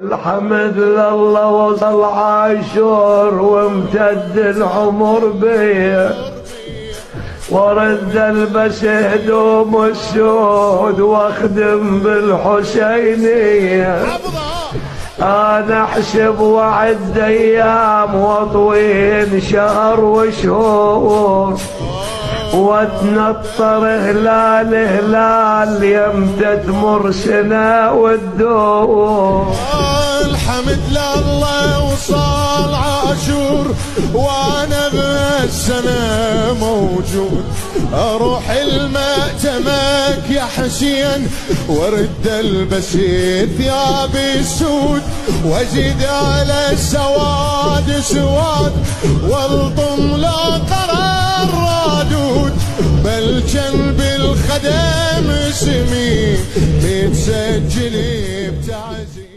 الحمد لله وصل عاشور وامتد العمر بيه، ورد البس هدوم السود واخدم بالحسينية. انا احسب وعد ايام واطوين شهر وشهور، واتنطر هلال هلال يمتى تمر سنة والدور. الحمد لله وصال عاشور وانا بهالسنة موجود، اروح المأتمك يا حسين وارد البس ثياب السود، وازيد على السواد سواد والطم لا قرار رادود، بل كان بالخدم اسمي متسجل بتعزيز.